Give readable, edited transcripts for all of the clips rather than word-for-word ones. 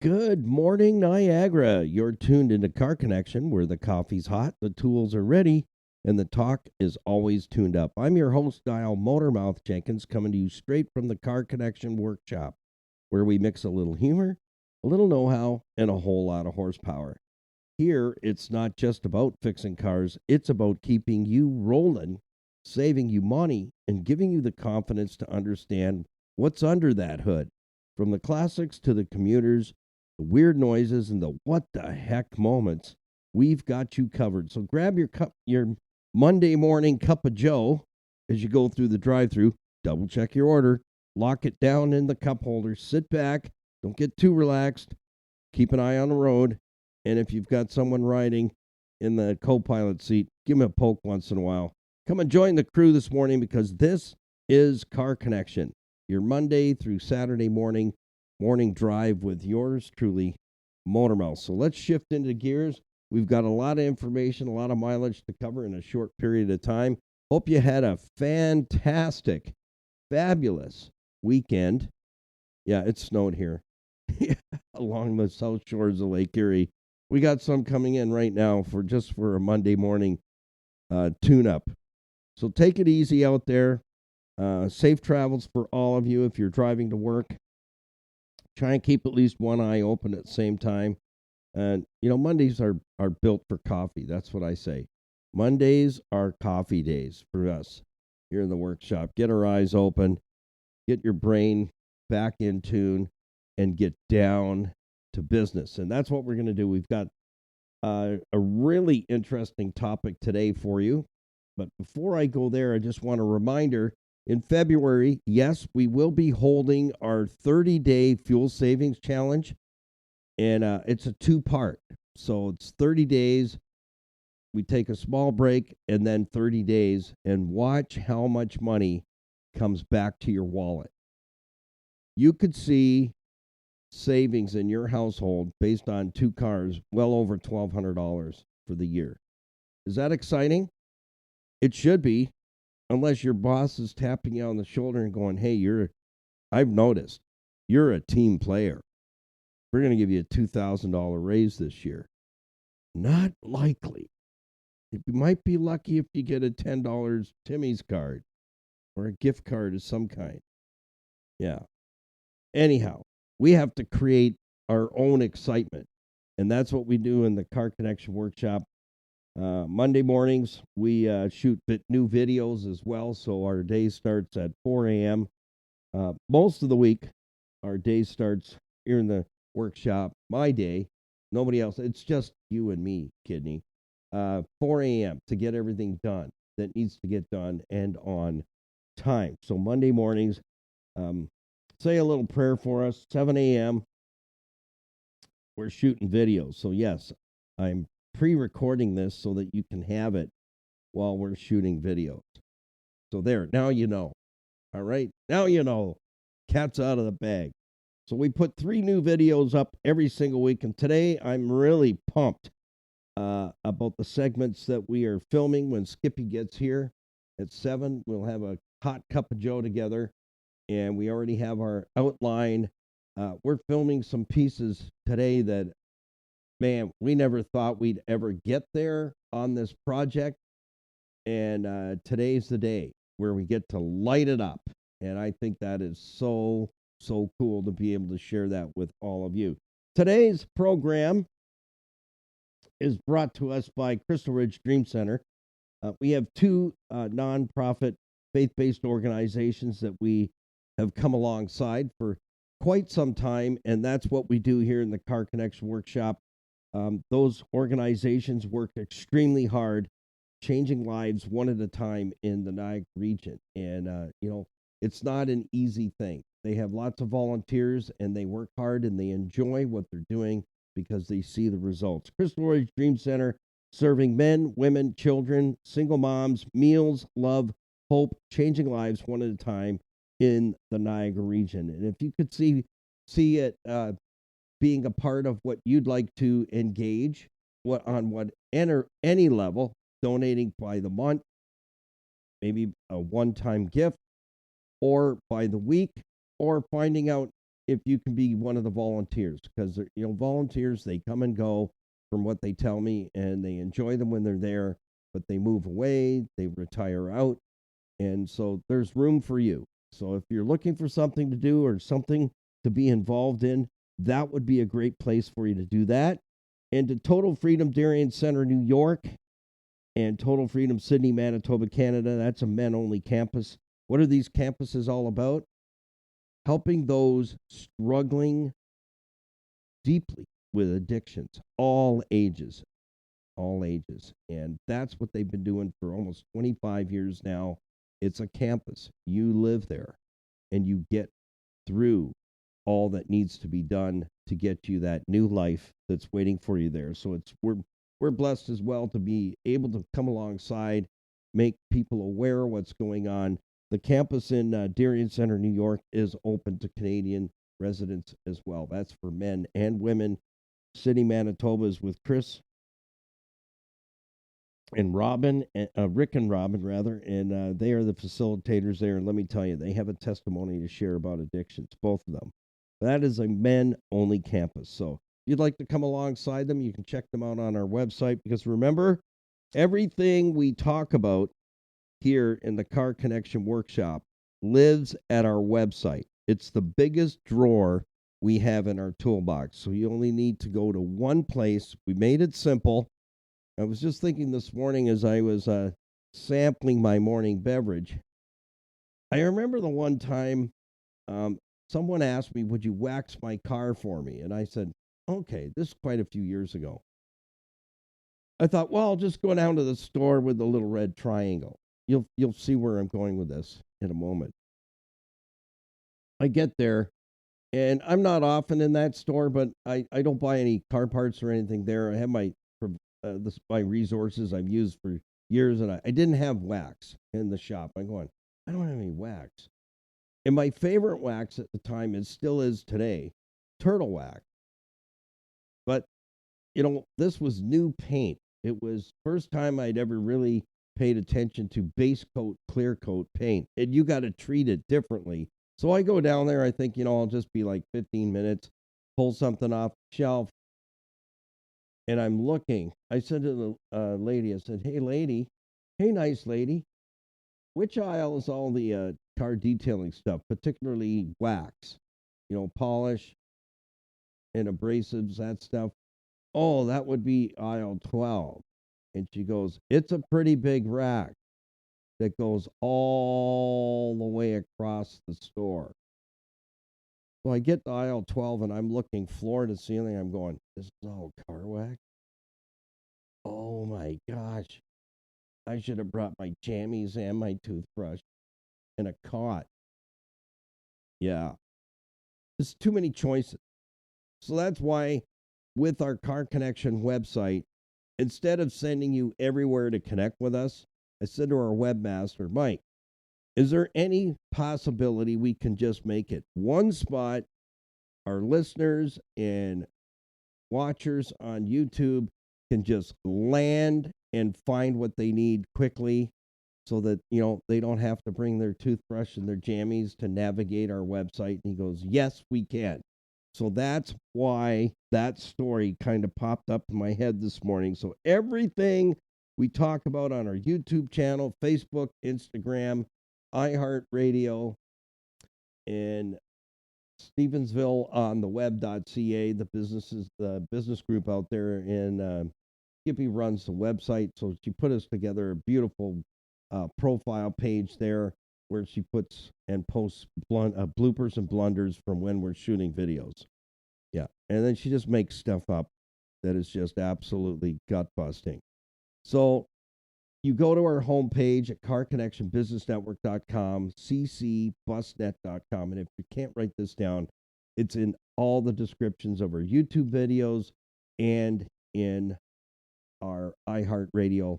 Good morning, Niagara. You're tuned into Car Connection, where the coffee's hot, the tools are ready, and the talk is always tuned up. I'm your host, Dial Motormouth Jenkins, coming to you straight from the Car Connection workshop, where we mix a little humor, a little know how, and a whole lot of horsepower. Here, it's not just about fixing cars, it's about keeping you rolling, saving you money, and giving you the confidence to understand what's under that hood. From the classics to the commuters, the weird noises, and the what the heck moments, we've got you covered. So grab your Monday morning cup of Joe as you go through the drive-through. Double check your order, lock it down in the cup holder, sit back, don't get too relaxed, keep an eye on the road, and if you've got someone riding in the co-pilot seat, give them a poke once in a while. Come and join the crew this morning because this is Car Connection, your Monday through Saturday morning drive with yours truly, Motormouth. So let's shift into gears. We've got a lot of information, a lot of mileage to cover in a short period of time. Hope you had a fantastic, fabulous weekend. Yeah, it snowed here along the south shores of Lake Erie. We got some coming in right now for a Monday morning tune-up. So take it easy out there. Safe travels for all of you if you're driving to work. Try and keep at least one eye open at the same time. And, Mondays are built for coffee. That's what I say. Mondays are coffee days for us here in the workshop. Get our eyes open, get your brain back in tune, and get down to business. And that's what we're going to do. We've got a really interesting topic today for you. But before I go there, I just want a reminder. In February, yes, we will be holding our 30-day fuel savings challenge, and it's a two-part. So it's 30 days, we take a small break, and then 30 days, and watch how much money comes back to your wallet. You could see savings in your household based on two cars well over $1,200 for the year. Is that exciting? It should be. Unless your boss is tapping you on the shoulder and going, hey, I've noticed, you're a team player. We're going to give you a $2,000 raise this year. Not likely. You might be lucky if you get a $10 Timmy's card or a gift card of some kind. Yeah. Anyhow, we have to create our own excitement. And that's what we do in the Car Connection workshop. Monday mornings, we shoot new videos as well, so our day starts at 4 a.m. Most of the week, our day starts here in the workshop. My day, nobody else. It's just you and me, Kidney. 4 a.m. to get everything done that needs to get done and on time. So Monday mornings, say a little prayer for us. 7 a.m., we're shooting videos. So yes, I'm pre-recording this so that you can have it while we're shooting videos. So there, now you know. All right, now you know. Cat's out of the bag. So we put 3 new videos up every single week, and today I'm really pumped about the segments that we are filming when Skippy gets here at 7. We'll have a hot cup of Joe together, and we already have our outline. We're filming some pieces today that, man, we never thought we'd ever get there on this project. And today's the day where we get to light it up. And I think that is so, so cool to be able to share that with all of you. Today's program is brought to us by Crystal Ridge Dream Center. We have 2 nonprofit faith-based organizations that we have come alongside for quite some time. And that's what we do here in the Car Connection workshop. Those organizations work extremely hard, changing lives one at a time in the Niagara region. And, it's not an easy thing. They have lots of volunteers, and they work hard, and they enjoy what they're doing because they see the results. Crystal Ridge Dream Center, serving men, women, children, single moms, meals, love, hope, changing lives one at a time in the Niagara region. And if you could see it being a part of what you'd like to engage on any level, donating by the month, maybe a one-time gift, or by the week, or finding out if you can be one of the volunteers, because volunteers, they come and go from what they tell me, and they enjoy them when they're there, but they move away, they retire out, and so there's room for you. So if you're looking for something to do or something to be involved in, that would be a great place for you to do that. And to Total Freedom Darien Center, New York, and Total Freedom Sydney, Manitoba, Canada, that's a men-only campus. What are these campuses all about? Helping those struggling deeply with addictions, all ages, all ages. And that's what they've been doing for almost 25 years now. It's a campus. You live there and you get through all that needs to be done to get you that new life that's waiting for you there. So we're blessed as well to be able to come alongside, make people aware of what's going on. The campus in Darien Center, New York is open to Canadian residents as well. That's for men and women. Sydney, Manitoba is with Chris and Robin, Rick and Robin, rather, and they are the facilitators there. And let me tell you, they have a testimony to share about addictions, both of them. That is a men-only campus. So if you'd like to come alongside them, you can check them out on our website, because remember, everything we talk about here in the Car Connection Workshop lives at our website. It's the biggest drawer we have in our toolbox. So you only need to go to one place. We made it simple. I was just thinking this morning as I was sampling my morning beverage. I remember the one time someone asked me, would you wax my car for me? And I said, okay, this is quite a few years ago. I thought, well, I'll just go down to the store with the little red triangle. You'll see where I'm going with this in a moment. I get there, and I'm not often in that store, but I don't buy any car parts or anything there. I have my resources I've used for years, and I didn't have wax in the shop. I'm going, I don't have any wax. And my favorite wax at the time, and still is today, turtle wax. But, this was new paint. It was first time I'd ever really paid attention to base coat, clear coat paint. And you got to treat it differently. So I go down there, I think, I'll just be like 15 minutes, pull something off the shelf. And I'm looking. I said to the lady, I said, hey, lady, hey, nice lady, which aisle is all the car detailing stuff, particularly wax, polish and abrasives, that stuff? Oh, that would be aisle 12. And she goes, it's a pretty big rack that goes all the way across the store. So I get to aisle 12 and I'm looking floor to ceiling. I'm going, this is all car wax? Oh my gosh. I should have brought my jammies and my toothbrush and a cot. Yeah. There's too many choices. So that's why with our Car Connection website, instead of sending you everywhere to connect with us, I said to our webmaster, Mike, is there any possibility we can just make it one spot? Our listeners and watchers on YouTube can just land and find what they need quickly, so that, they don't have to bring their toothbrush and their jammies to navigate our website. And he goes, yes, we can. So that's why that story kind of popped up in my head this morning. So everything we talk about on our YouTube channel, Facebook, Instagram, iHeartRadio, and Stevensville on the web.ca, the business group out there, and Skippy runs the website. So she put us together a beautiful profile page there where she puts and posts bloopers and blunders from when we're shooting videos. Yeah. And then she just makes stuff up that is just absolutely gut busting. So you go to our homepage at carconnectionbusinessnetwork.com, ccbusnet.com. And if you can't write this down, it's in all the descriptions of our YouTube videos and in our iHeartRadio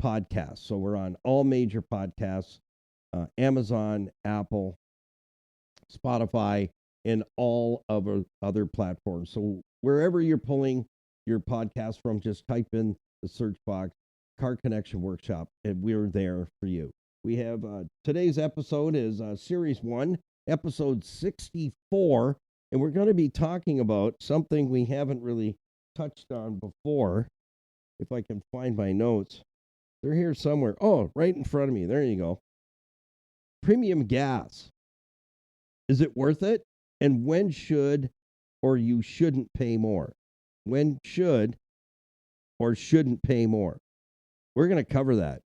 podcast. So we're on all major podcasts, Amazon, Apple, Spotify, and all of our other platforms. So wherever you're pulling your podcast from, just type in the search box, Car Connection Workshop, and we're there for you. We have today's episode is Series 1, Episode 64, And we're going to be talking about something we haven't really touched on before. If I can find my notes, they're here somewhere. Oh, right in front of me. There you go. Premium gas. Is it worth it? And when should or you shouldn't pay more? When should or shouldn't pay more? We're going to cover that.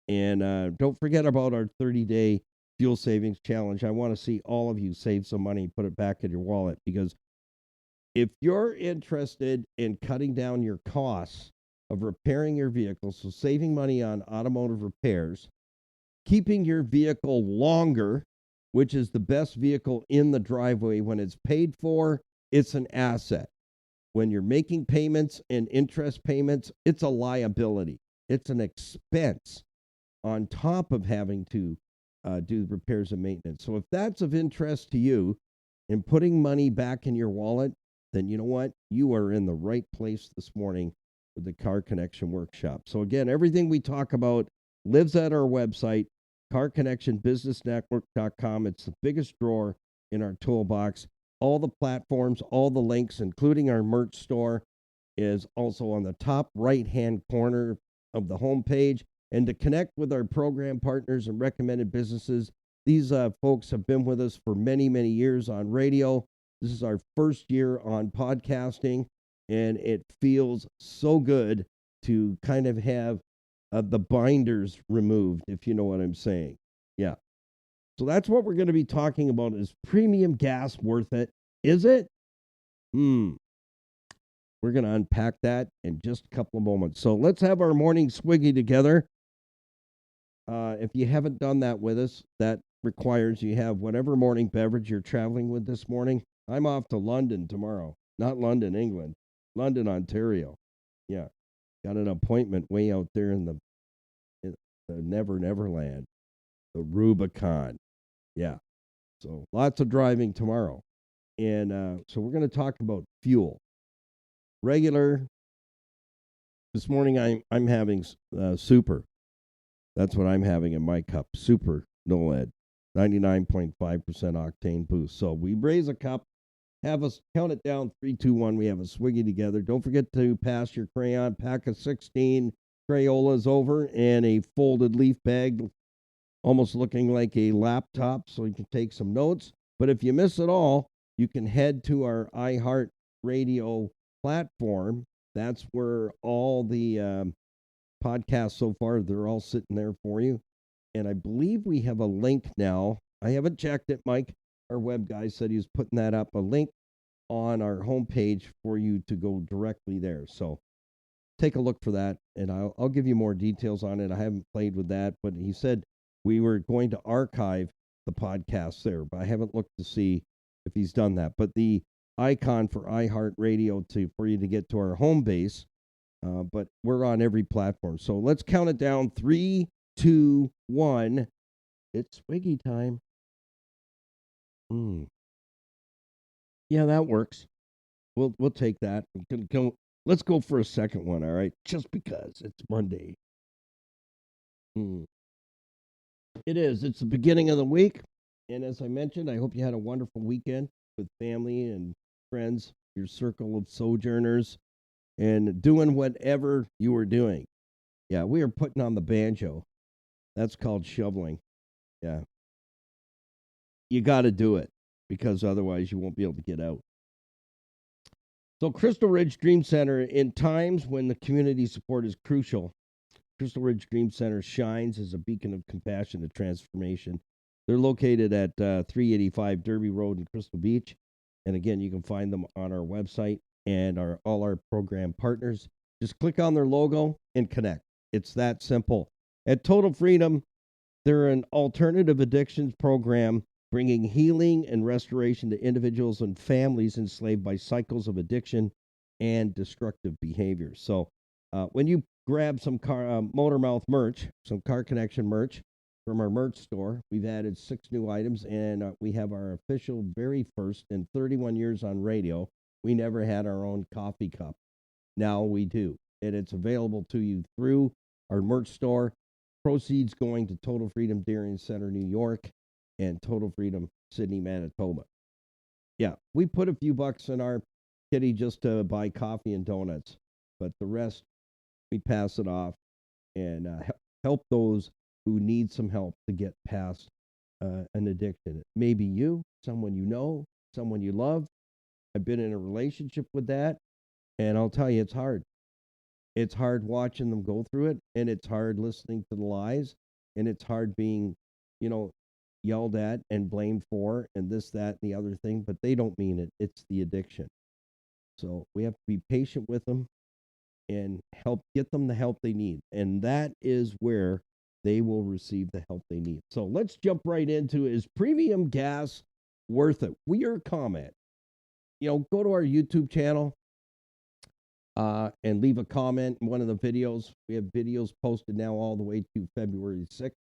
And don't forget about our 30-day fuel savings challenge. I want to see all of you save some money, put it back in your wallet, because if you're interested in cutting down your costs of repairing your vehicle, so saving money on automotive repairs, keeping your vehicle longer, which is the best vehicle in the driveway when it's paid for, it's an asset. When you're making payments and interest payments, it's a liability. It's an expense on top of having to do repairs and maintenance. So if that's of interest to you and putting money back in your wallet, then you know what? You are in the right place this morning with the Car Connection Workshop. So again, everything we talk about lives at our website, carconnectionbusinessnetwork.com. It's the biggest drawer in our toolbox. All the platforms, all the links, including our merch store, is also on the top right-hand corner of the homepage. And to connect with our program partners and recommended businesses, these folks have been with us for many, many years on radio. This is our first year on podcasting, and it feels so good to kind of have the binders removed, if you know what I'm saying. Yeah. So that's what we're going to be talking about. Is premium gas worth it? Is it? We're going to unpack that in just a couple of moments. So let's have our morning swiggy together. If you haven't done that with us, that requires you have whatever morning beverage you're traveling with this morning. I'm off to London tomorrow. Not London, England. London, Ontario. Yeah. Got an appointment way out there in the Never Land. The Rubicon. Yeah. So lots of driving tomorrow. And so we're going to talk about fuel. Regular. This morning I'm having super. That's what I'm having in my cup. Super no lead. 99.5% octane boost. So we raise a cup, have us count it down, 3, 2, 1. We have a swiggy together. Don't forget to pass your crayon. Pack of 16 Crayolas over and a folded leaf bag, almost looking like a laptop, so you can take some notes. But if you miss it all, you can head to our iHeart Radio platform. That's where all the podcasts so far, they're all sitting there for you. And I believe we have a link now. I haven't checked it, Mike. Our web guy said he was putting that up, a link on our homepage for you to go directly there. So take a look for that, and I'll give you more details on it. I haven't played with that, but he said we were going to archive the podcast there, but I haven't looked to see if he's done that. But the icon for iHeartRadio for you to get to our home base, but we're on every platform. So let's count it down. 3, 2, 1. It's swiggy time. Yeah, that works. We'll take that. Let's go for a second one, all right? Just because it's Monday. It is. It's the beginning of the week. And as I mentioned, I hope you had a wonderful weekend with family and friends, your circle of sojourners, and doing whatever you were doing. Yeah, we are putting on the banjo. That's called shoveling. Yeah. You got to do it because otherwise you won't be able to get out. So Crystal Ridge Dream Center, in times when the community support is crucial, Crystal Ridge Dream Center shines as a beacon of compassion and transformation. They're located at 385 Derby Road in Crystal Beach. And again, you can find them on our website and all our program partners. Just click on their logo and connect. It's that simple. At Total Freedom, they're an alternative addictions program bringing healing and restoration to individuals and families enslaved by cycles of addiction and destructive behavior. So when you grab some Motormouth merch, some Car Connection merch from our merch store, we've added 6 new items, and we have our official very first in 31 years on radio. We never had our own coffee cup. Now we do, and it's available to you through our merch store. Proceeds going to Total Freedom Darien Center, New York, and Total Freedom Sydney, Manitoba. Yeah, we put a few bucks in our kitty just to buy coffee and donuts, but the rest we pass it off and help those who need some help to get past an addiction. Maybe you, someone you know, someone you love. I've been in a relationship with that, and I'll tell you, it's hard. It's hard watching them go through it, and it's hard listening to the lies, and it's hard being, you know, yelled at and blamed for, and this, that, and the other thing, but they don't mean it. It's the addiction. So we have to be patient with them and help get them the help they need. And that is where they will receive the help they need. So let's jump right into, is premium gas worth it? Your comment. Go to our YouTube channel and leave a comment in one of the videos. We have videos posted now all the way to February 6th.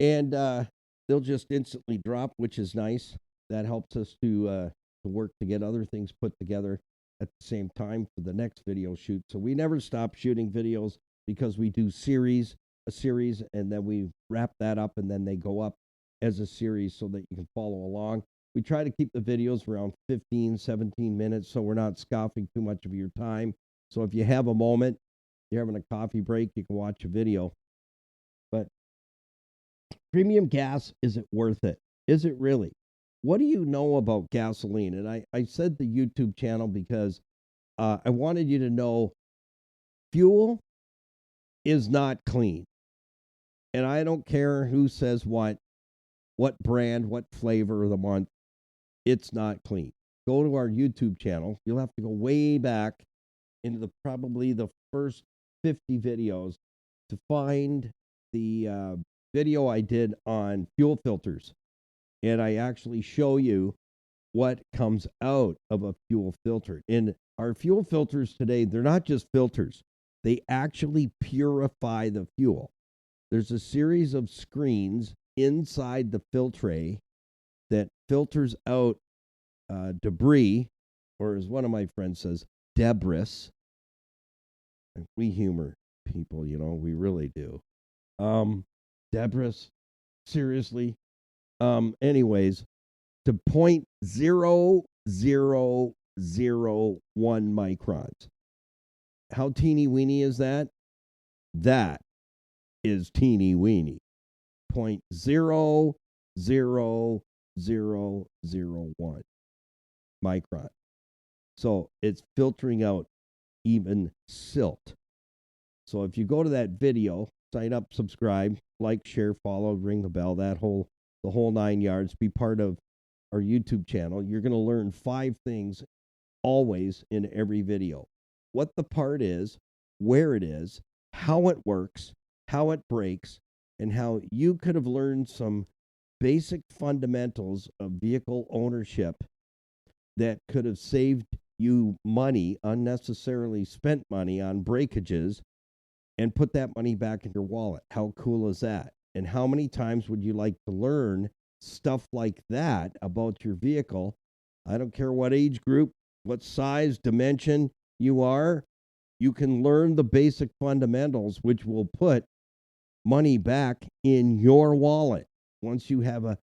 And they'll just instantly drop, which is nice. That helps us to work to get other things put together at the same time for the next video shoot. So we never stop shooting videos because we do a series, and then we wrap that up, and then they go up as a series so that you can follow along. We try to keep the videos around 15, 17 minutes so we're not scoffing too much of your time. So if you have a moment, you're having a coffee break, you can watch a video. But premium gas, is it worth it? Is it really? What do you know about gasoline? And I said the YouTube channel because I wanted you to know fuel is not clean. And I don't care who says what brand, what flavor of the month. It's not clean. Go to our YouTube channel. You'll have to go way back into probably the first 50 videos to find the video I did on fuel filters. And I actually show you what comes out of a fuel filter. And our fuel filters today, they're not just filters. They actually purify the fuel. There's a series of screens inside the filtre that filters out debris, or as one of my friends says, debris. We humor people, we really do. Debris, seriously. Anyways, to 0.0001 microns. How teeny weeny is that? That is teeny weeny. 0.00001 micron. So it's filtering out even silt. So if you go to that video, sign up, subscribe, like, share, follow, ring the bell, the whole 9 yards, be part of our YouTube channel. You're going to learn 5 things always in every video. What the part is, where it is, how it works, how it breaks, and how you could have learned some basic fundamentals of vehicle ownership that could have saved you money, unnecessarily spent money on breakages, and put that money back in your wallet. How cool is that? And how many times would you like to learn stuff like that about your vehicle? I don't care what age group, what size, dimension you are. You can learn the basic fundamentals, which will put money back in your wallet once you have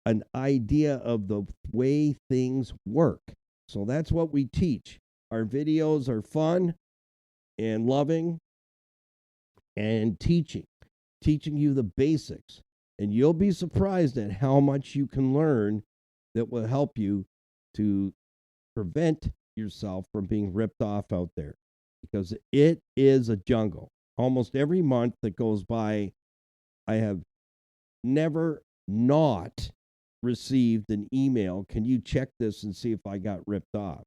an idea of the way things work. So that's what we teach. Our videos are fun and loving and teaching you the basics. And you'll be surprised at how much you can learn that will help you to prevent yourself from being ripped off out there, because it is a jungle. Almost every month that goes by, I have never not received an email. Can you check this and see if I got ripped off?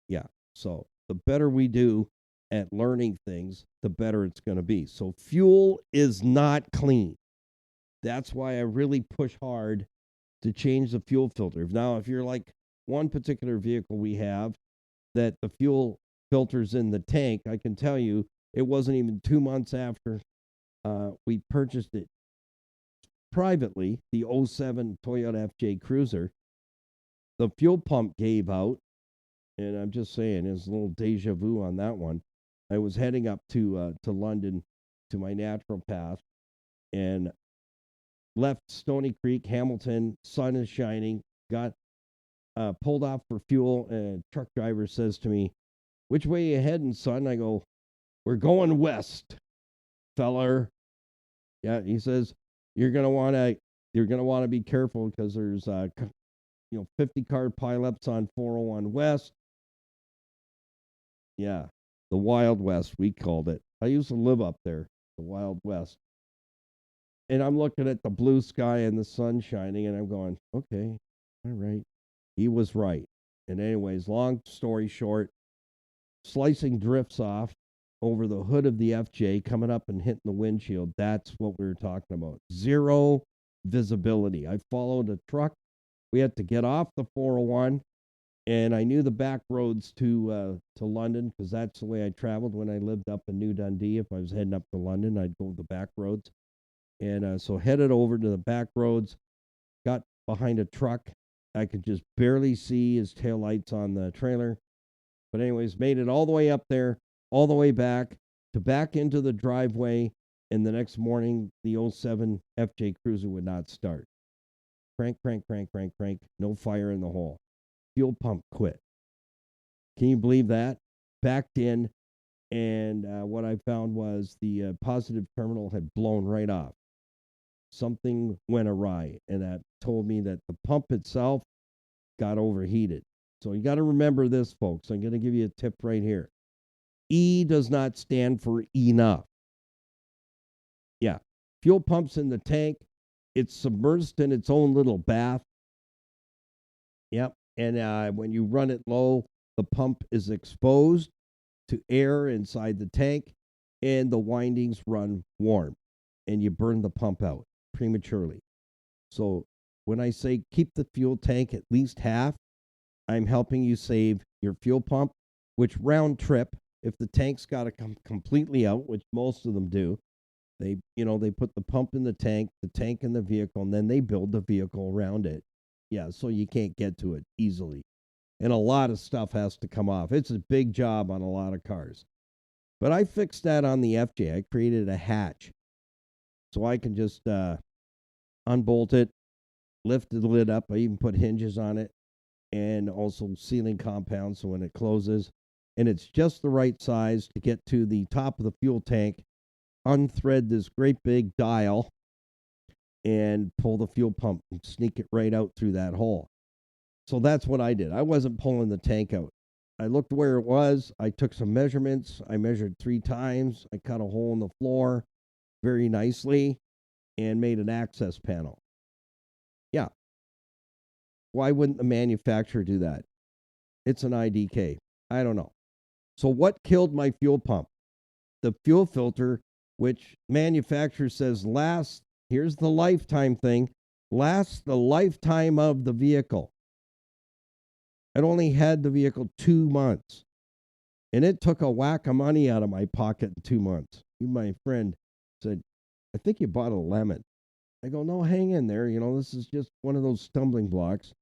Yeah. So the better we do at learning things, the better it's going to be. So fuel is not clean. That's why I really push hard to change the fuel filter. Now, if you're like one particular vehicle we have that the fuel filter's in the tank, I can tell you it wasn't even 2 months after we purchased it privately, the 07 Toyota FJ Cruiser. The fuel pump gave out, and I'm just saying, there's a little deja vu on that one. I was heading up to London to my naturopath, and left Stony Creek, Hamilton. Sun is shining. Got pulled off for fuel, and a truck driver says to me, "Which way you heading, son?" I go, "We're going west, feller." Yeah, he says, "You're gonna wanna be careful because there's 50 car pileups on 401 West." Yeah, the Wild West, we called it. I used to live up there, the Wild West. And I'm looking at the blue sky and the sun shining, and I'm going, okay, all right. He was right. And anyways, long story short, slicing drifts off over the hood of the FJ, coming up and hitting the windshield. That's what we were talking about. Zero visibility. I followed a truck. We had to get off the 401, and I knew the back roads to London because that's the way I traveled when I lived up in New Dundee. If I was heading up to London, I'd go the back roads. And so headed over to the back roads, got behind a truck. I could just barely see his taillights on the trailer. But anyways, made it all the way up there, all the way back into the driveway. And the next morning, the '07 FJ Cruiser would not start. Crank, crank, crank, crank, crank. No fire in the hole. Fuel pump quit. Can you believe that? Backed in, and what I found was the positive terminal had blown right off. Something went awry, and that told me that the pump itself got overheated. So you got to remember this, folks. I'm going to give you a tip right here. E does not stand for enough. Yeah. Fuel pump's in the tank. It's submerged in its own little bath. Yep. And when you run it low, the pump is exposed to air inside the tank, and the windings run warm, and you burn the pump out prematurely. So when I say keep the fuel tank at least half, I'm helping you save your fuel pump, which round trip, if the tank's got to come completely out, which most of them do, they put the pump in the tank in the vehicle, and then they build the vehicle around it. Yeah, so you can't get to it easily. And a lot of stuff has to come off. It's a big job on a lot of cars. But I fixed that on the FJ. I created a hatch so I can just unbolt it, lift the lid up. I even put hinges on it, and also sealing compound so when it closes, and it's just the right size to get to the top of the fuel tank, unthread this great big dial, and pull the fuel pump and sneak it right out through that hole. So that's what I did. I wasn't pulling the tank out. I looked where it was. I took some measurements. I measured 3 times. I cut a hole in the floor very nicely and made an access panel. Yeah. Why wouldn't the manufacturer do that? It's an IDK. I don't know. So what killed my fuel pump? The fuel filter, which manufacturer says lasts, here's the lifetime thing, lasts the lifetime of the vehicle. I'd only had the vehicle 2 months, and it took a whack of money out of my pocket in 2 months. My friend said, I think you bought a lemon. I go, no, hang in there. This is just one of those stumbling blocks.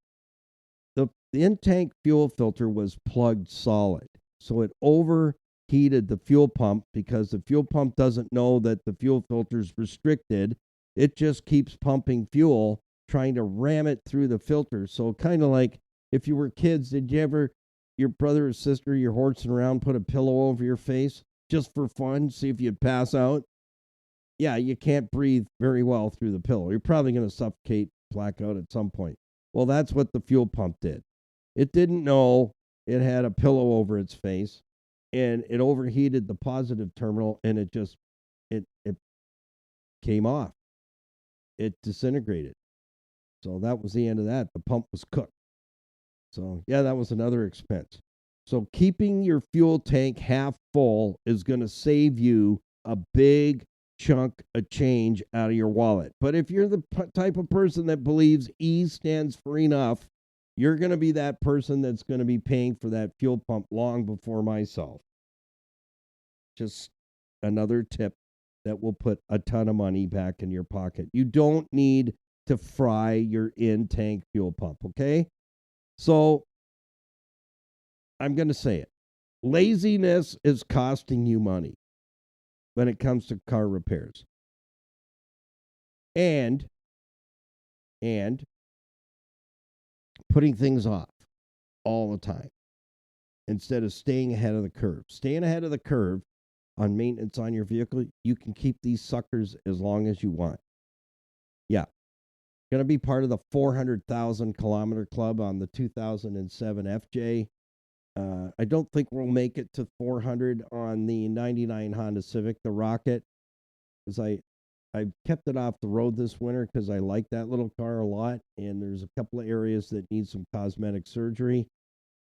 The in-tank fuel filter was plugged solid, so it overheated the fuel pump because the fuel pump doesn't know that the fuel filter is restricted. It just keeps pumping fuel, trying to ram it through the filter. So kind of like if you were kids, did you ever, your brother or sister, you're horsing around, put a pillow over your face just for fun, see if you'd pass out? Yeah, you can't breathe very well through the pillow. You're probably going to suffocate, black out at some point. Well, that's what the fuel pump did. It didn't know it had a pillow over its face, and it overheated the positive terminal, and it came off. It disintegrated. So that was the end of that. The pump was cooked. So, yeah, that was another expense. So keeping your fuel tank half full is going to save you a big chunk of change out of your wallet. But if you're the type of person that believes E stands for enough, you're going to be that person that's going to be paying for that fuel pump long before myself. Just another tip that will put a ton of money back in your pocket. You don't need to fry your in-tank fuel pump, okay? So I'm going to say it. Laziness is costing you money when it comes to car repairs. And putting things off. all the time instead of staying ahead of the curve. Staying ahead of the curve on maintenance on your vehicle, you can keep these suckers as long as you want. Yeah. Going to be part of the 400,000 kilometer club on the 2007 FJ. I don't think we'll make it to 400 on the 99 Honda Civic, the Rocket, because I kept it off the road this winter because I like that little car a lot, and there's a couple of areas that need some cosmetic surgery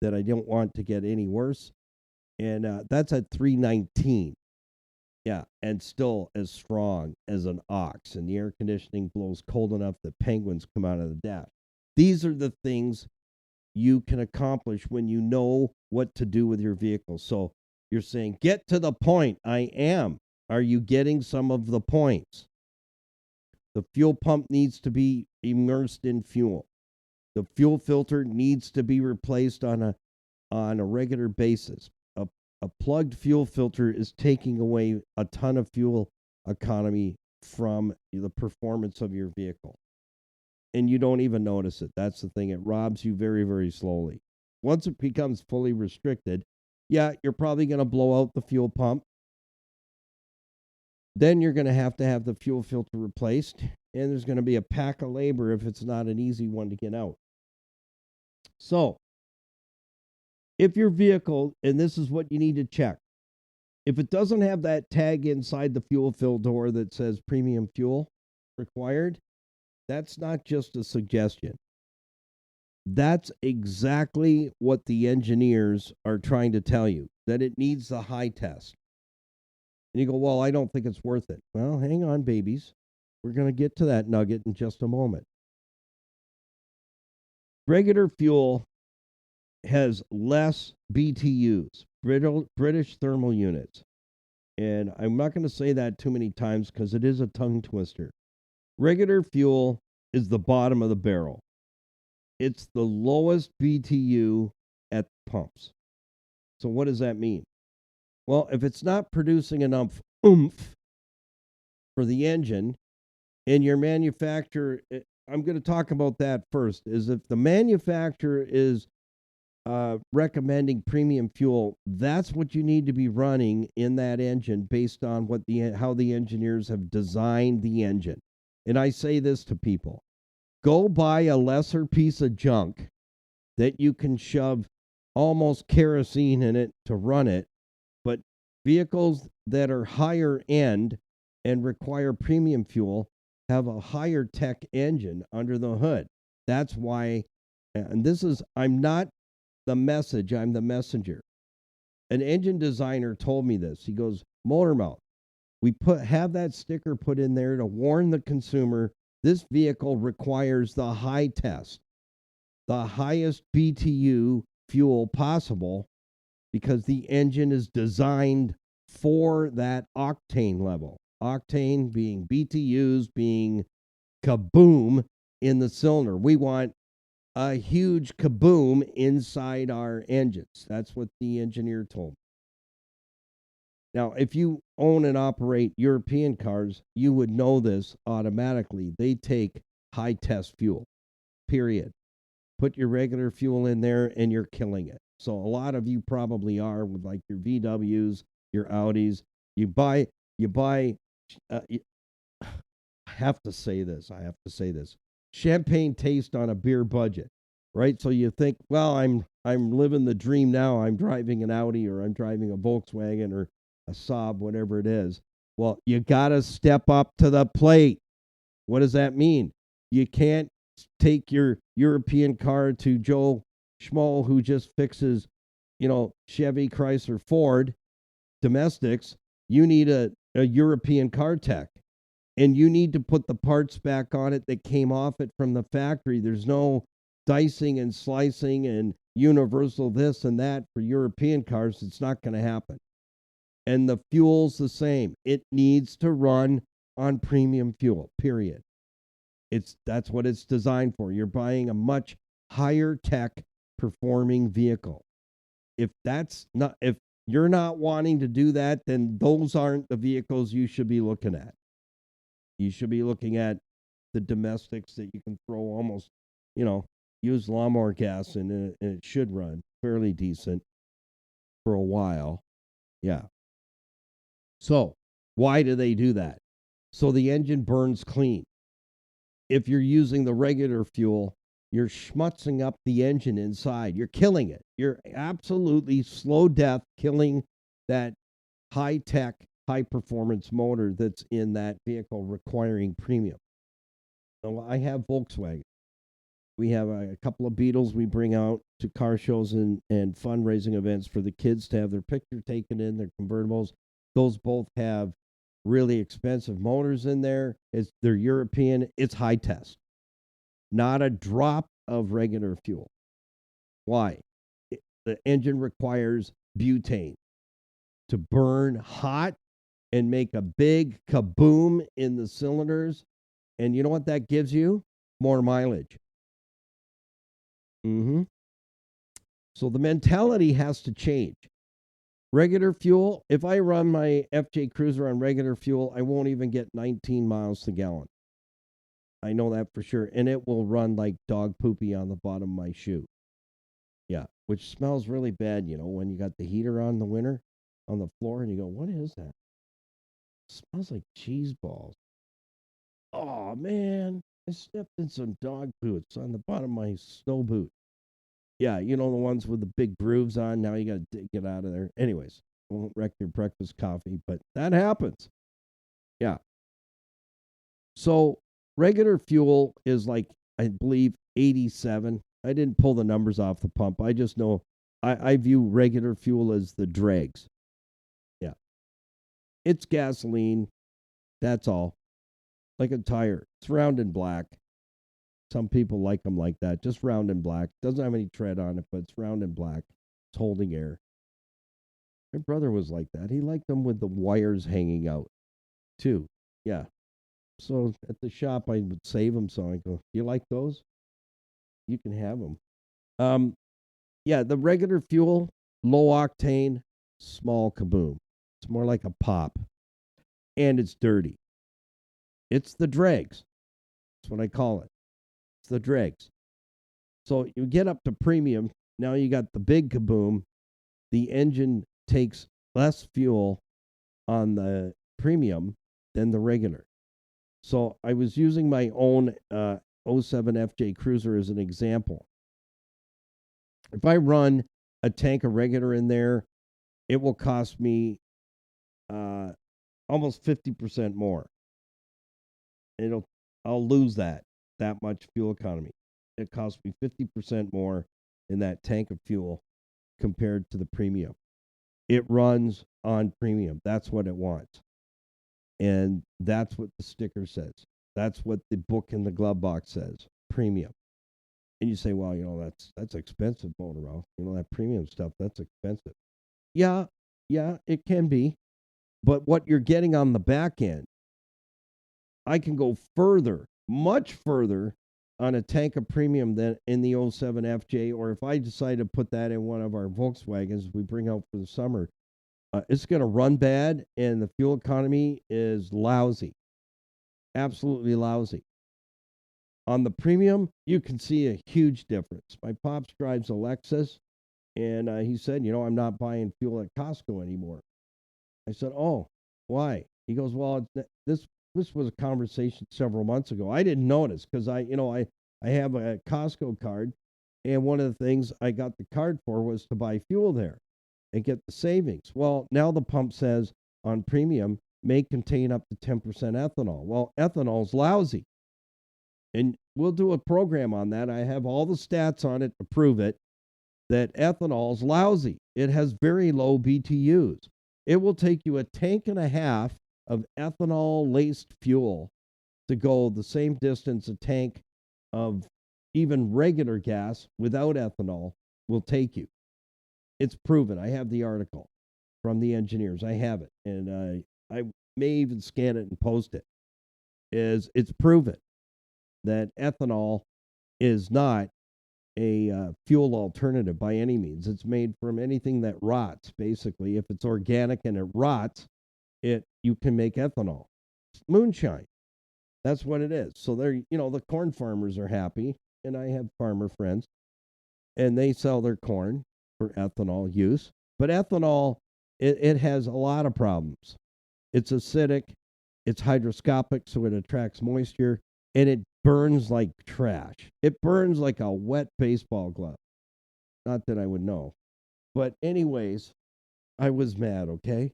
that I don't want to get any worse, and that's at 319. Yeah, and still as strong as an ox, and the air conditioning blows cold enough that penguins come out of the dash. These are the things you can accomplish when you know what to do with your vehicle. So you're saying, get to the point. I am. Are you getting some of the points? The fuel pump needs to be immersed in fuel. The fuel filter needs to be replaced on a regular basis. A plugged fuel filter is taking away a ton of fuel economy from the performance of your vehicle. And you don't even notice it. That's the thing. It robs you very, very slowly. Once it becomes fully restricted, yeah, you're probably going to blow out the fuel pump. Then you're going to have the fuel filter replaced. And there's going to be a pack of labor if it's not an easy one to get out. So, if your vehicle, and this is what you need to check, if it doesn't have that tag inside the fuel fill door that says premium fuel required, that's not just a suggestion. That's exactly what the engineers are trying to tell you, that it needs the high test. And you go, well, I don't think it's worth it. Well, hang on, babies. We're going to get to that nugget in just a moment. Regular fuel has less BTUs, British thermal units. And I'm not going to say that too many times because it is a tongue twister. Regular fuel is the bottom of the barrel. It's the lowest BTU at pumps. So what does that mean? Well, if it's not producing enough oomph for the engine, and your manufacturer, I'm going to talk about that first, is if the manufacturer is recommending premium fuel, that's what you need to be running in that engine based on how the engineers have designed the engine. And I say this to people, go buy a lesser piece of junk that you can shove almost kerosene in it to run it, but vehicles that are higher end and require premium fuel have a higher tech engine under the hood. That's why, and this is, I'm not the message, I'm the messenger. An engine designer told me this. He goes, Motormouth, we have that sticker put in there to warn the consumer this vehicle requires the high test, the highest BTU fuel possible, because the engine is designed for that octane level. Octane being BTUs, being kaboom in the cylinder. We want a huge kaboom inside our engines. That's what the engineer told me. Now, if you own and operate European cars, you would know this automatically. They take high test fuel, period. Put your regular fuel in there and you're killing it. So a lot of you probably are with like your VWs, your Audis. I have to say this. Champagne taste on a beer budget, right? So you think, well, I'm living the dream now. I'm driving an Audi or I'm driving a Volkswagen or a Saab, whatever it is. Well, you got to step up to the plate. What does that mean? You can't take your European car to Joe Schmo who just fixes, Chevy, Chrysler, Ford domestics. You need a European car tech. And you need to put the parts back on it that came off it from the factory. There's no dicing and slicing and universal this and that for European cars. It's not going to happen. And the fuel's the same. It needs to run on premium fuel, period. That's what it's designed for. You're buying a much higher tech performing vehicle. If you're not wanting to do that, then those aren't the vehicles you should be looking at. You should be looking at the domestics that you can throw almost, use lawnmower gas, and it should run fairly decent for a while. Yeah. So, why do they do that? So the engine burns clean. If you're using the regular fuel, you're schmutzing up the engine inside. You're killing it. You're absolutely slow death killing that high tech, high performance motor that's in that vehicle requiring premium. So I have Volkswagen. We have a couple of Beetles we bring out to car shows and fundraising events for the kids to have their picture taken in, their convertibles. Those both have really expensive motors in there. They're European. It's high test. Not a drop of regular fuel. Why? The engine requires butane to burn hot and make a big kaboom in the cylinders. And you know what that gives you? More mileage. So the mentality has to change. Regular fuel, if I run my FJ Cruiser on regular fuel, I won't even get 19 miles to gallon. I know that for sure. And it will run like dog poopy on the bottom of my shoe. Yeah, which smells really bad, when you got the heater on the winter on the floor and you go, what is that? It smells like cheese balls. Oh, man, I stepped in some dog poo. It's on the bottom of my snow boot. Yeah, the ones with the big grooves on. Now you got to get out of there. Anyways, won't wreck your breakfast coffee, but that happens. Yeah. So regular fuel is like, I believe, 87. I didn't pull the numbers off the pump. I just know I view regular fuel as the dregs. Yeah. It's gasoline. That's all. Like a tire. It's round and black. Some people like them like that. Just round and black. Doesn't have any tread on it, but it's round and black. It's holding air. My brother was like that. He liked them with the wires hanging out, too. Yeah. So at the shop, I would save them. So I go, you like those? You can have them. Yeah, the regular fuel, low octane, small kaboom. It's more like a pop. And it's dirty. It's the dregs. That's what I call it. It's the dregs. So you get up to premium. Now you got the big kaboom. The engine takes less fuel on the premium than the regular. So I was using my own 07 FJ Cruiser as an example. If I run a tank of regular in there, it will cost me almost 50% more. I'll lose that much fuel economy. It costs me 50% more in that tank of fuel compared to the premium. It runs on premium. That's what it wants. And that's what the sticker says. That's what the book in the glove box says. Premium. And you say, well, that's expensive, Motormouth. That premium stuff, that's expensive. Yeah, it can be. But what you're getting on the back end, I can go further, much further, on a tank of premium than in the 07 FJ, or if I decide to put that in one of our Volkswagens we bring out for the summer, it's going to run bad, and the fuel economy is lousy. Absolutely lousy. On the premium, you can see a huge difference. My pops drives a Lexus, and he said, I'm not buying fuel at Costco anymore. I said, oh, why? He goes, well, this was a conversation several months ago. I didn't notice because I have a Costco card, and one of the things I got the card for was to buy fuel there and get the savings. Well, now the pump says on premium may contain up to 10% ethanol. Well, ethanol's lousy. And we'll do a program on that. I have all the stats on it to prove it, that ethanol's lousy. It has very low BTUs. It will take you a tank and a half of ethanol-laced fuel to go the same distance a tank of even regular gas without ethanol will take you. It's proven. I have the article from the engineers. I have it. And I may even scan it and post it. It's proven that ethanol is not a fuel alternative by any means. It's made from anything that rots, basically. If it's organic and it rots, you can make ethanol. It's moonshine. That's what it is. So the corn farmers are happy. and I have farmer friends, and they sell their corn for ethanol use. But ethanol, it has a lot of problems. It's acidic, it's hygroscopic, so it attracts moisture, and it burns like trash. It burns like a wet baseball glove. Not that I would know. But anyways, I was mad, okay?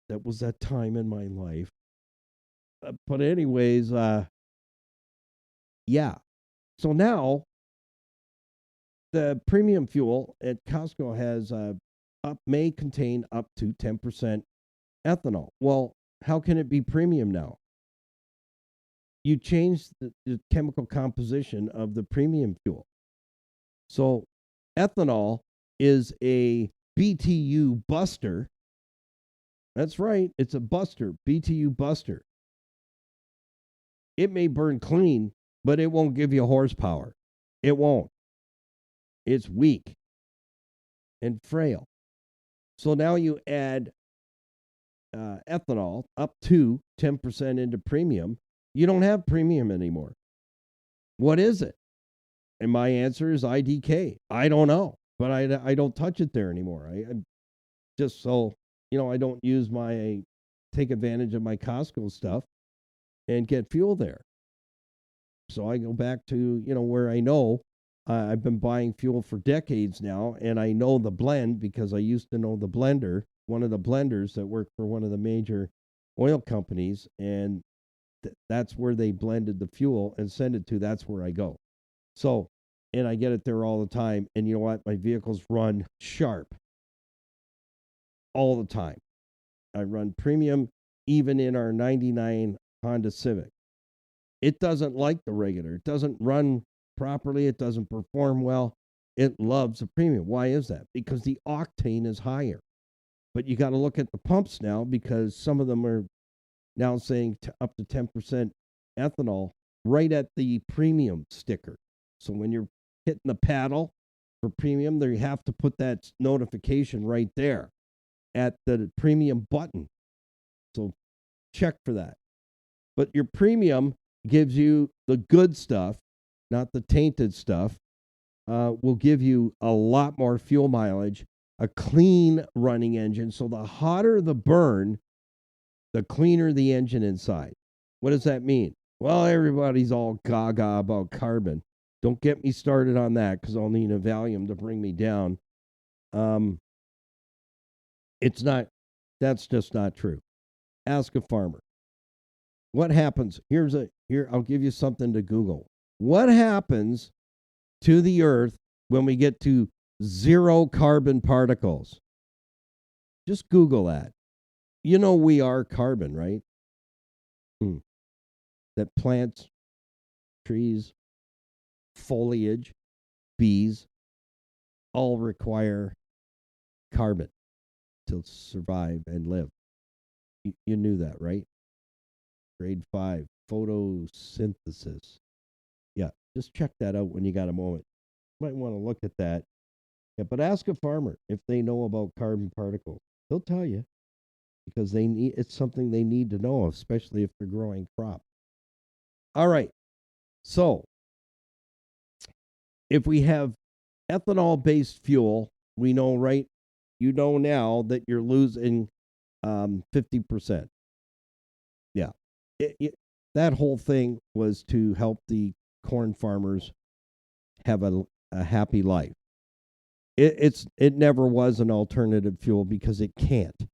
That was that time in my life. But anyways, yeah. So now the premium fuel at Costco has may contain up to 10% ethanol. Well, how can it be premium now? You change the chemical composition of the premium fuel. So ethanol is a BTU buster. That's right, it's a buster, BTU buster. It may burn clean, but it won't give you horsepower. It won't. It's weak and frail. So now you add ethanol up to 10% into premium. You don't have premium anymore. What is it? And my answer is IDK. I don't know, but I don't touch it there anymore. I just so, I don't take advantage of my Costco stuff and get fuel there. So I go back to, where I know I've been buying fuel for decades now, and I know the blend because I used to know the blender, one of the blenders that worked for one of the major oil companies, and that's where they blended the fuel and send it to. That's where I go. So, and I get it there all the time. And you know what? My vehicles run sharp all the time. I run premium even in our 99 Honda Civic. It doesn't like the regular. It doesn't run properly. It doesn't perform well. It loves the premium. Why is that? Because the octane is higher. But you got to look at the pumps now because some of them are now saying up to 10% ethanol right at the premium sticker. So when you're hitting the paddle for premium, there you have to put that notification right there at the premium button. So check for that. But your premium gives you the good stuff, not the tainted stuff, will give you a lot more fuel mileage, a clean running engine. So the hotter the burn, the cleaner the engine inside. What does that mean? Well, everybody's all gaga about carbon. Don't get me started on that because I'll need a Valium to bring me down. That's just not true. Ask a farmer. What happens? Here, I'll give you something to Google. What happens to the earth when we get to zero carbon particles? Just Google that. You know we are carbon, right? That plants, trees, foliage, bees all require carbon to survive and live. You knew that, right? Grade 5, photosynthesis. Yeah, just check that out when you got a moment. You might want to look at that. Yeah, but ask a farmer if they know about carbon particles. They'll tell you because it's something they need to know, especially if they're growing crop. All right. So, if we have ethanol-based fuel, we know, right? You know now that you're losing 50%. Yeah. That whole thing was to help the corn farmers have a happy life. It never was an alternative fuel because it can't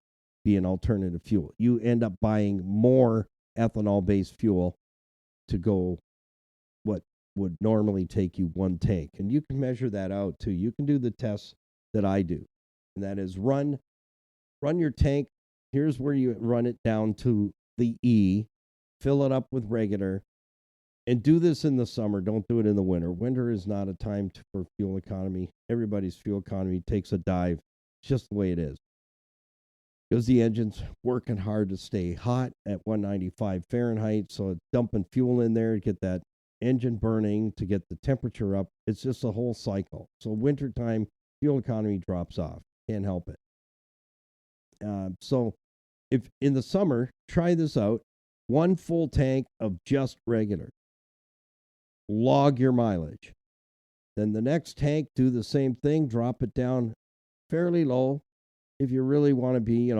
be an alternative fuel. You end up buying more ethanol-based fuel to go what would normally take you one tank. And you can measure that out too. You can do the tests that I do. And that is run your tank. Here's where you run it down to the E, fill it up with regular, and do this in the summer. Don't do it in the winter. Winter is not a time for fuel economy. Everybody's fuel economy takes a dive. It's just the way it is. Because the engine's working hard to stay hot at 195 Fahrenheit, so it's dumping fuel in there to get that engine burning, to get the temperature up. It's just a whole cycle. So wintertime, fuel economy drops off. Can't help it. So if in the summer, try this out. 1 full tank of just regular. log your mileage. Then the next tank, do the same thing, drop it down fairly low. If you really want to be,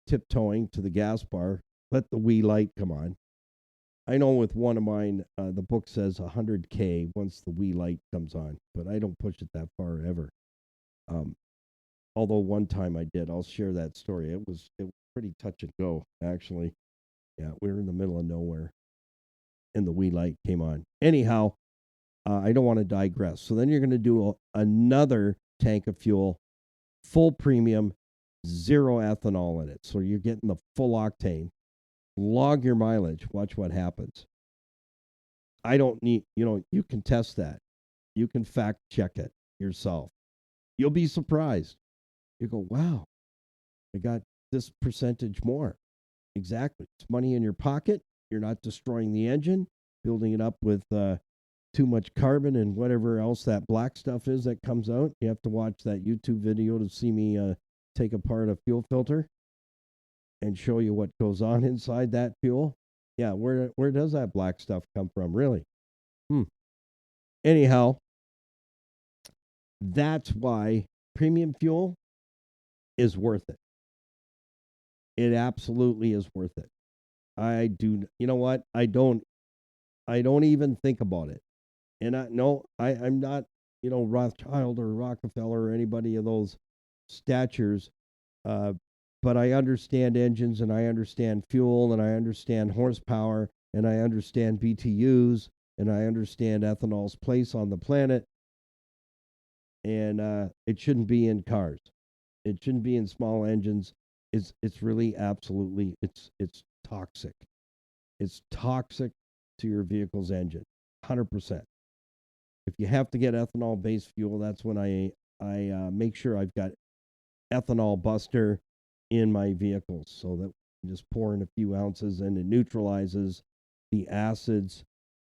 tiptoeing to the gas bar, let the wee light come on. I know with one of mine, the book says 100K once the wee light comes on, but I don't push it that far ever. Although one time I did. I'll share that story. It was pretty touch and go, actually. Yeah, we were in the middle of nowhere, and the wee light came on. Anyhow, I don't want to digress. So then you're going to do another tank of fuel, full premium, 0 ethanol in it. So you're getting the full octane. Log your mileage. Watch what happens. I don't need, you can test that. You can fact check it yourself. You'll be surprised. You go, wow, I got this percentage more. Exactly. It's money in your pocket. You're not destroying the engine, building it up with too much carbon and whatever else that black stuff is that comes out. You have to watch that YouTube video to see me take apart a fuel filter and show you what goes on inside that fuel. Yeah, where does that black stuff come from, really? Anyhow, that's why premium fuel is worth it. It absolutely is worth it. I do. You know what? I don't even think about it. And I'm not, Rothschild or Rockefeller or anybody of those statures. But I understand engines, and I understand fuel, and I understand horsepower, and I understand BTUs, and I understand ethanol's place on the planet. And it shouldn't be in cars. It shouldn't be in small engines. It's really absolutely it's toxic. It's toxic to your vehicle's engine, 100%. If you have to get ethanol-based fuel, that's when I make sure I've got ethanol buster in my vehicles, so that you just pour in a few ounces and it neutralizes the acids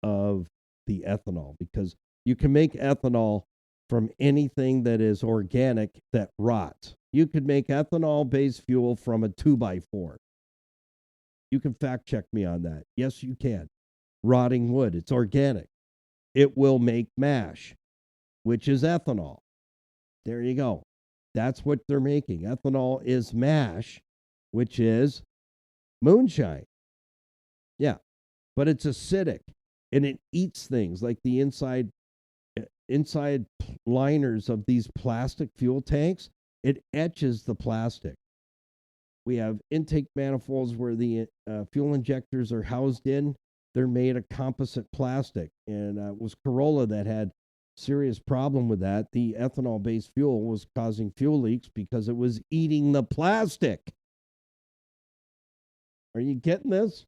of the ethanol, because you can make ethanol from anything that is organic that rots. You could make ethanol-based fuel from a 2x4. You can fact check me on that. Yes, you can. Rotting wood, it's organic. It will make mash, which is ethanol. There you go. That's what they're making. Ethanol is mash, which is moonshine. Yeah, but it's acidic, and it eats things like the inside liners of these plastic fuel tanks. It etches the plastic. We have intake manifolds where the fuel injectors are housed in. They're made of composite plastic, and it was Corolla that had serious problem with that. The ethanol-based fuel was causing fuel leaks because it was eating the plastic. Are you getting this?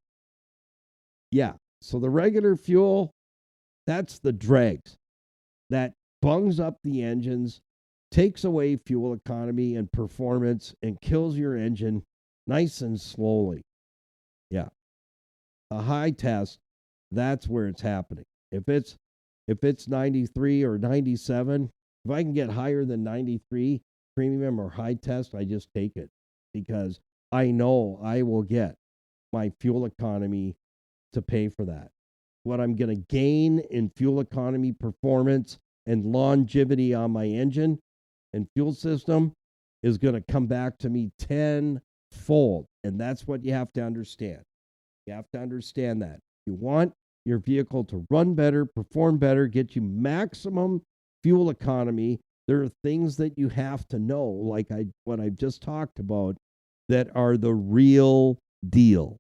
Yeah. So the regular fuel, that's the dregs. That bungs up the engines, takes away fuel economy and performance, and kills your engine nice and slowly. Yeah. A high test, that's where it's happening. If it's 93 or 97, if I can get higher than 93 premium or high test, I just take it, because I know I will get my fuel economy to pay for that. What I'm going to gain in fuel economy, performance, and longevity on my engine and fuel system is going to come back to me tenfold. And that's what you have to understand. You have to understand that. You want your vehicle to run better, perform better, get you maximum fuel economy. There are things that you have to know, like what I've just talked about, that are the real deal.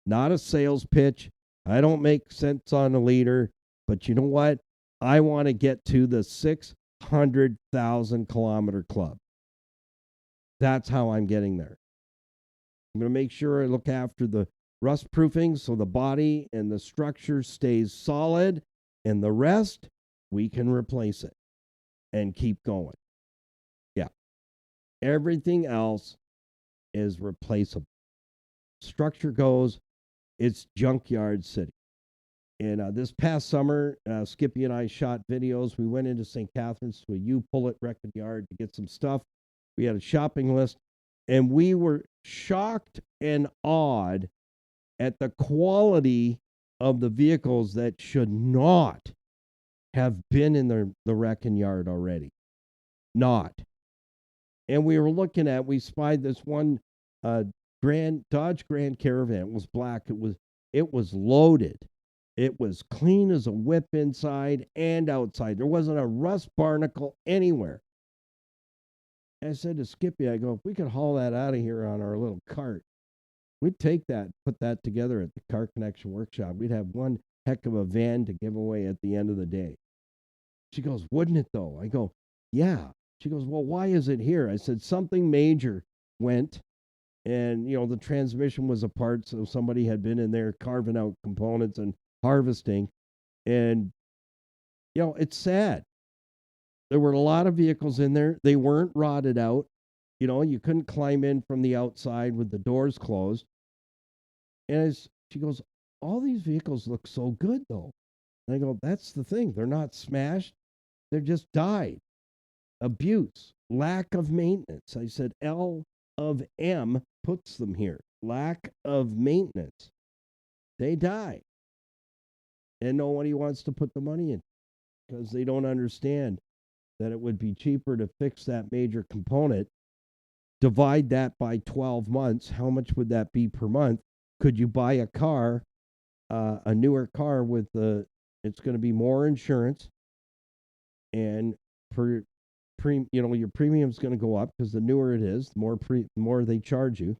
Not a sales pitch. I don't make cents on a liter, but you know what? I want to get to the 600,000 kilometer club. That's how I'm getting there. I'm going to make sure I look after the rust proofing so the body and the structure stays solid, and the rest, we can replace it and keep going. Yeah. Everything else is replaceable. Structure goes, it's junkyard city. And this past summer, Skippy and I shot videos. We went into St. Catharines to a U-Pullet record yard to get some stuff. We had a shopping list, and we were shocked and awed at the quality of the vehicles that should not have been in the wrecking yard already. Not. And we spied this one Dodge Grand Caravan. It was black. It was loaded. It was clean as a whip inside and outside. There wasn't a rust barnacle anywhere. And I said to Skippy, I go, if we could haul that out of here on our little cart, we'd take that, put that together at the Car Connection workshop. We'd have one heck of a van to give away at the end of the day. She goes, wouldn't it though? I go, yeah. She goes, well, why is it here? I said, something major went, and, the transmission was apart, so somebody had been in there carving out components and harvesting. And, it's sad. There were a lot of vehicles in there. They weren't rotted out. You couldn't climb in from the outside with the doors closed. And she goes, all these vehicles look so good, though. And I go, that's the thing. They're not smashed. They're just died. Abuse, lack of maintenance. I said, L of M puts them here. Lack of maintenance. They die. And nobody wants to put the money in because they don't understand that it would be cheaper to fix that major component. Divide that by 12 months. How much would that be per month? Could you buy a car, a newer car with it's going to be more insurance, and your premium's going to go up because the newer it is, the more they charge you.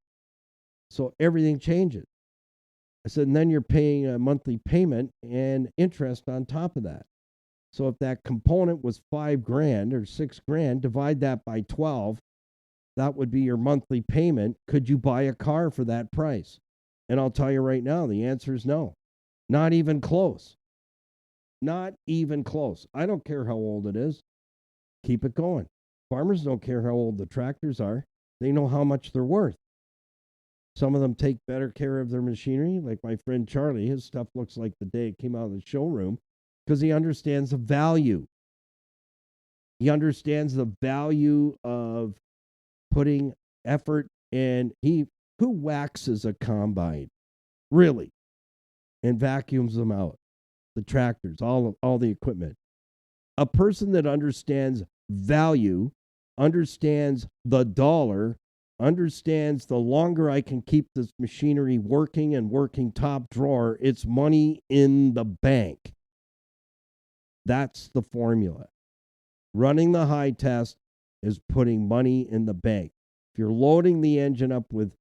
So everything changes. I said, and then you're paying a monthly payment and interest on top of that. So if that component was $5,000 or $6,000, divide that by 12. That would be your monthly payment. Could you buy a car for that price? And I'll tell you right now, the answer is no. Not even close. Not even close. I don't care how old it is. Keep it going. Farmers don't care how old the tractors are. They know how much they're worth. Some of them take better care of their machinery. Like my friend Charlie, his stuff looks like the day it came out of the showroom because he understands the value. He understands the value of putting effort, and who waxes a combine, really, and vacuums them out? The tractors, all the equipment. A person that understands value, understands the dollar, understands the longer I can keep this machinery working and working top drawer, it's money in the bank. That's the formula. Running the high test is putting money in the bank. If you're loading the engine up with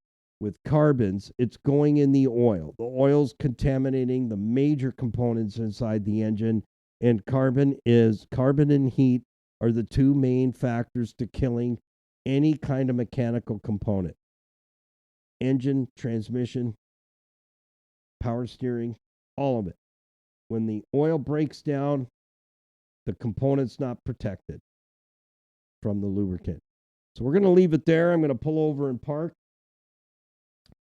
carbons, it's going in the oil. The oil's contaminating the major components inside the engine, and carbon and heat are the two main factors to killing any kind of mechanical component. Engine, transmission, power steering, all of it. When the oil breaks down, the component's not protected from the lubricant. So we're going to leave it there. I'm going to pull over and park.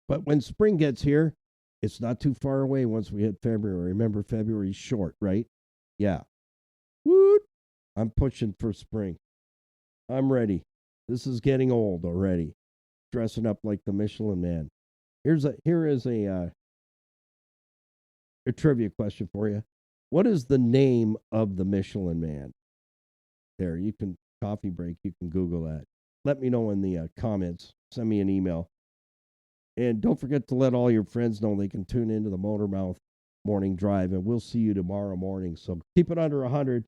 But when spring gets here, it's not too far away once we hit February. Remember, February's short, right? Yeah. Woot! I'm pushing for spring. I'm ready. This is getting old already. Dressing up like the Michelin Man. Here is a trivia question for you. What is the name of the Michelin Man? There, you can coffee break. You can Google that. Let me know in the comments. Send me an email. And don't forget to let all your friends know they can tune into the Motormouth Morning Drive. And we'll see you tomorrow morning. So keep it under 100.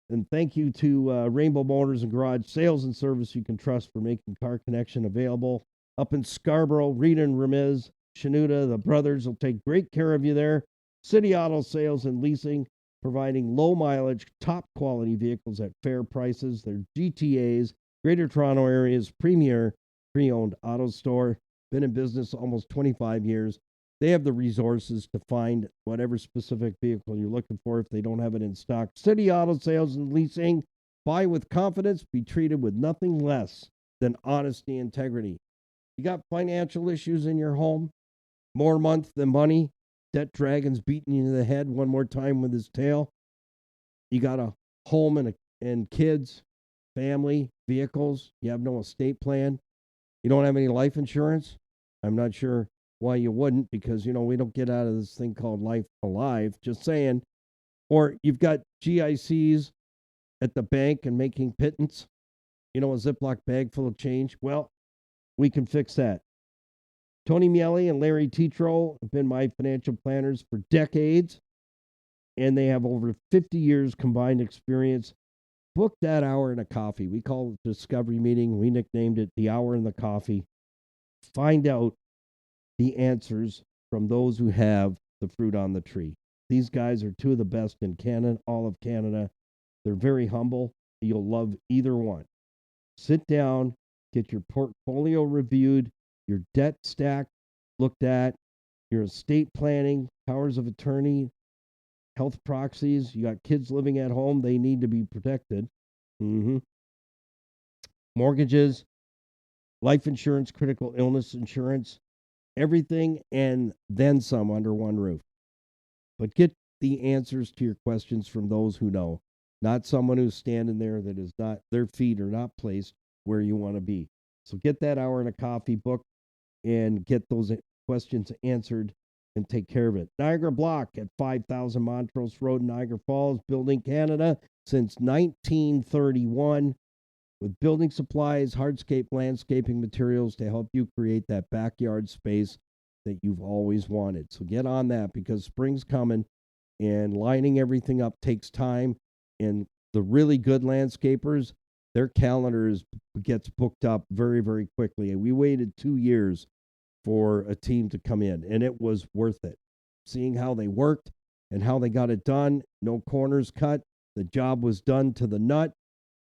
And thank you to Rainbow Motors and Garage Sales and Service you can trust for making Car Connection available. Up in Scarborough, Rita and Ramiz, Shanuta, the brothers will take great care of you there. City Auto Sales and Leasing, providing low mileage, top quality vehicles at fair prices. They're GTA's, Greater Toronto Area's premier pre-owned auto store. Been in business almost 25 years. They have the resources to find whatever specific vehicle you're looking for if they don't have it in stock. City Auto Sales and Leasing. Buy with confidence. Be treated with nothing less than honesty and integrity. You got financial issues in your home? More month than money? Debt dragon's beating you in the head one more time with his tail? You got a home and kids, family, vehicles. You have no estate plan. You don't have any life insurance. I'm not sure why you wouldn't, because, we don't get out of this thing called life alive. Just saying. Or you've got GICs at the bank and making pittance, a Ziploc bag full of change. Well, we can fix that. Tony Miele and Larry Tetro have been my financial planners for decades, and they have over 50 years combined experience. Book that hour and a coffee. We call it the discovery meeting. We nicknamed it the hour and the coffee. Find out the answers from those who have the fruit on the tree. These guys are two of the best in Canada, all of Canada. They're very humble. You'll love either one. Sit down, get your portfolio reviewed, your debt stack looked at, your estate planning, powers of attorney, health proxies. You got kids living at home, they need to be protected. Mortgages, life insurance, critical illness insurance, everything and then some under one roof. But get the answers to your questions from those who know, not someone who's standing there that is not, their feet are not placed where you want to be. So get that hour and a coffee book and get those questions answered and take care of it. Niagara Block at 5000 Montrose Road, Niagara Falls, building Canada since 1931, with building supplies, hardscape landscaping materials to help you create that backyard space that you've always wanted. So get on that, because spring's coming and lining everything up takes time. And the really good landscapers, their calendars gets booked up very, very quickly. And we waited 2 years for a team to come in, and it was worth it. Seeing how they worked and how they got it done, no corners cut. The job was done to the nut.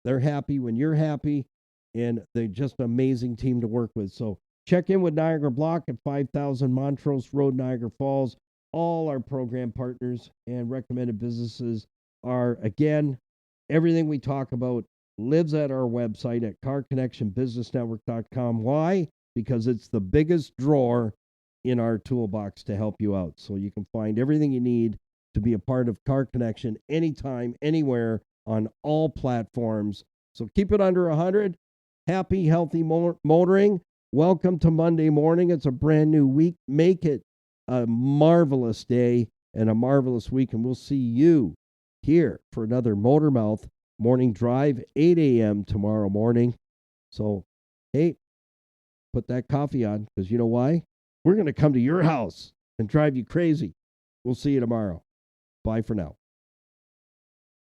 They're happy when you're happy, and they're just an amazing team to work with. So check in with Niagara Block at 5000 Montrose Road, Niagara Falls. All our program partners and recommended businesses are, again, everything we talk about lives at our website at carconnectionbusinessnetwork.com. Why? Because it's the biggest drawer in our toolbox to help you out. So you can find everything you need to be a part of Car Connection anytime, anywhere, on all platforms. So keep it under 100. Happy, healthy motoring. Welcome to Monday morning. It's a brand new week. Make it a marvelous day and a marvelous week. And we'll see you here for another Motormouth morning drive, 8 a.m. tomorrow morning. So, hey, put that coffee on, because you know why? We're going to come to your house and drive you crazy. We'll see you tomorrow. Bye for now.